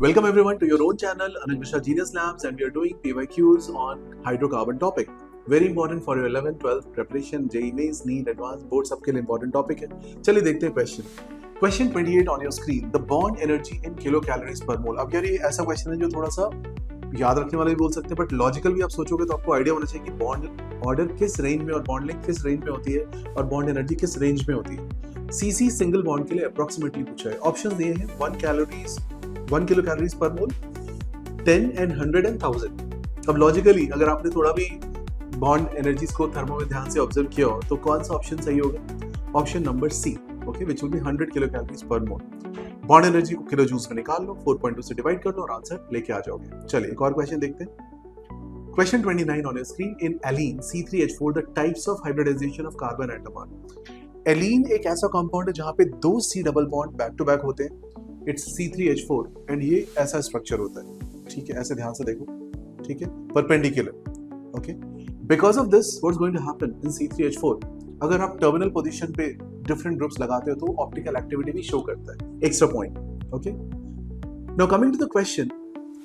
Welcome everyone to your own channel, Anuj Mishra Genius Labs, and we are doing PYQs on hydrocarbon topic. Very important for your 11th, 12th preparation, JEE Mains, NEET, Advanced, Board सबके लिए important topic है. चलिए देखते हैं question. Question 28 on your screen. The bond energy in kilocalories per mole. अब यार ये ऐसा question है जो थोड़ा सा याद रखने वाले भी बोल सकते हैं, बट लॉजिकल भी आप सोचोगे तो आपको आइडिया होना चाहिए कि बॉन्ड ऑर्डर किस रेंज में और बॉन्ड लेंथ किस रेंज में होती है और बॉन्ड एनर्जी किस रेंज में होती है. सीसी सिंगल बॉन्ड के लिए अप्रोक्सीमेटली पूछा है. ऑप्शन दिए हैं 1 kilo calories per mole, 10 and 100 and 1000. अब लॉजिकली अगर आपने थोड़ा भी बॉन्ड एनर्जीज को थर्मो में ध्यान से ऑब्जर्व किया हो तो कौन सा ऑप्शन सही होगा? Option number C, okay, which will be 100 kilo calories per mole. Bond energy को किलो जूल्स में निकाल लो, 4.2 से डिवाइड कर लो और आंसर लेके आ जाओगे. चलिए एक और क्वेश्चन देखते हैं. Question 29 on your screen. In allene C3H4 the types of hybridization of carbon atom are. Allene एक ऐसा कंपाउंड है जहां पे दो C double bond back to back होते हैं. इट्स C3H4 एंड ये ऐसा स्ट्रक्चर होता है. ठीक है, ऐसे ध्यान से देखो. ठीक है, perpendicular. Okay, because of this what's going to happen in C3H4, अगर आप टर्मिनल पोजीशन पे डिफरेंट ग्रुप्स लगाते हो तो ऑप्टिकल एक्टिविटी भी शो करता है. Extra point. Okay, now coming to the question.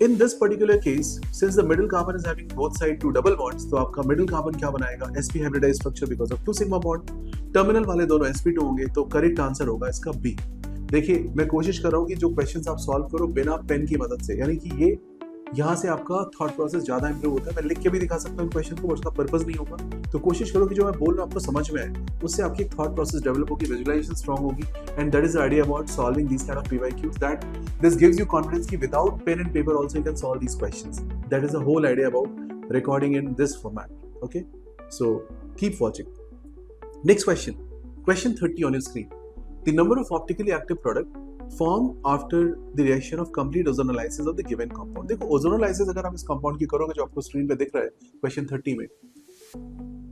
In this particular case, since the middle carbon is having both side two double bonds, तो आपका मिडिल कार्बन क्या बनाएगा? sp hybridized structure because of 2 sigma bond. Terminal वाले दोनों sp2 होंगे, तो correct answer होगा इसका बी. देखिए, मैं कोशिश कर रहा हूँ कि जो क्वेश्चंस आप सॉल्व करो बिना पेन की मदद से, यानी कि ये यहाँ से आपका थॉट प्रोसेस ज्यादा इंप्रूव होता है. मैं लिख के भी दिखा सकता हूँ क्वेश्चन को, उसका पर्पस नहीं होगा. तो कोशिश करो कि जो मैं बोल रहा हूँ आपको समझ में आए, उससे आपकी थॉट प्रोसेस डेवलप होगी, विजुअलाइजेशन स्ट्रांग होगी. And that is the idea about solving this kind of PYQs, that this gives you confidence कि without pen and paper also you can solve these questions. That is the whole idea about recording in this format. Okay, so keep watching. Next question, question 30 on your screen. The number of optically active product form after the reaction of complete ozonolysis of the given compound. देखो, ozonolysis अगर आप इस compound की करोगे जो आपको screen पे दिख रहा है क्वेश्चन 30 में,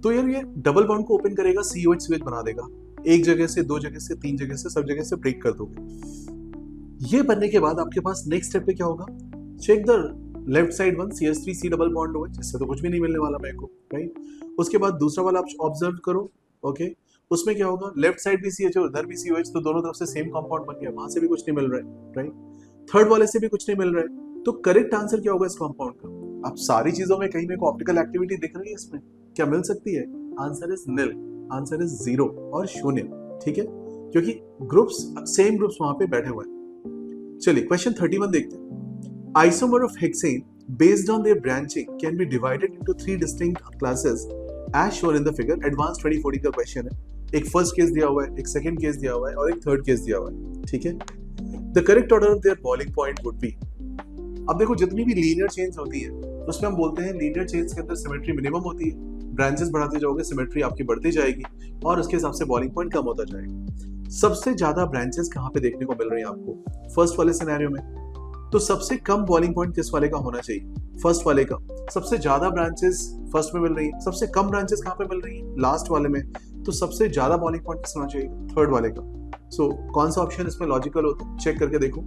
तो यार ये डबल बॉन्ड को ओपन करेगा, COH बना देगा. एक जगह से, दो जगह से, तीन जगह से, सब जगह से ब्रेक कर दोगे. ये बनने के बाद आपके पास नेक्स्ट स्टेप पे क्या होगा? Check the left side one, CH3C double bond OH, इससे तो कुछ भी नहीं मिलने वाला मेरे को, राइट. उसके बाद दूसरा वाला आप ऑब्जर्व करो. ओके, उसमें क्या होगा? लेफ्ट साइड भी CH और इधर भी COH, तो दोनों तरफ से सेम कंपाउंड बन गया, वहां से भी कुछ नहीं मिल रहा है, राइट. थर्ड वाले से भी कुछ नहीं मिल रहा है, तो करेक्ट आंसर क्या होगा इस कंपाउंड का? अब सारी चीजों में कहीं मेरे को ऑप्टिकल एक्टिविटी दिख रही है, इसमें क्या मिल सकती है? Answer is nil, answer is 0 और शून्य. ठीक है, क्योंकि ग्रुप्स, सेम ग्रुप्स वहां पे बैठे हुए हैं. चलिए क्वेश्चन 31 देखते हैं. Isomer of hexane based on their branching can be divided into 3 distinct classes as shown in the figure. Advance 2040 का क्वेश्चन है. एक फर्स्ट केस दिया हुआ है, एक सेकंड केस दिया हुआ है और एक थर्ड केस दिया हुआ है. ठीक है, the correct order of their boiling point would be. अब देखो, जितनी भी लीनियर चेन्स होती है उसमें हम बोलते हैं लीनियर चेन्स के अंदर सिमेट्री मिनिमम होती है. ब्रांचेस बढ़ाते जाओगे, सिमेट्री आपकी बढ़ती जाएगी और उसके हिसाब से बॉइलिंग पॉइंट कम होता जाएगा. सबसे ज्यादा ब्रांचेस कहाँ पे देखने को मिल रही है आपको? फर्स्ट वाले सिनेरियो में. तो सबसे कम बॉइलिंग पॉइंट किस वाले का होना चाहिए? फर्स्ट वाले का. सबसे ज्यादा ब्रांचेस फर्स्ट में मिल रही है, सबसे कम ब्रांचेस कहाँ पे मिल रही है? लास्ट वाले में. तो सबसे ज्यादा बॉइलिंग पॉइंट किस होना चाहिए? थर्ड वाले का. सो कौन सा ऑप्शन इसमें लॉजिकल होता है? चेक करके देखो.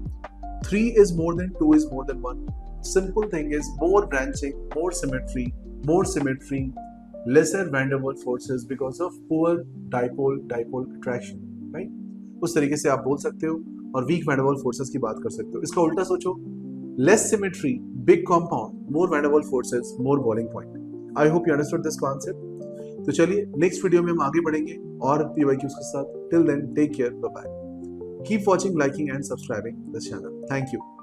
3 is more than 2 is more than 1. Simple thing is more branching, more symmetry, lesser van der Waals forces because of poor dipole attraction, right? उस तरीके से आप बोल सकते हो और weak van der Waals forces की बात कर सकते हो. इसका उल्टा सोचो, less symmetry, big compound, more van der Waals forces, more boiling point. I hope you understood this concept. तो चलिए नेक्स्ट वीडियो में हम आगे बढ़ेंगे और PYQs के साथ. Till then, take care, bye bye. Keep watching, liking and subscribing this channel. Thank you.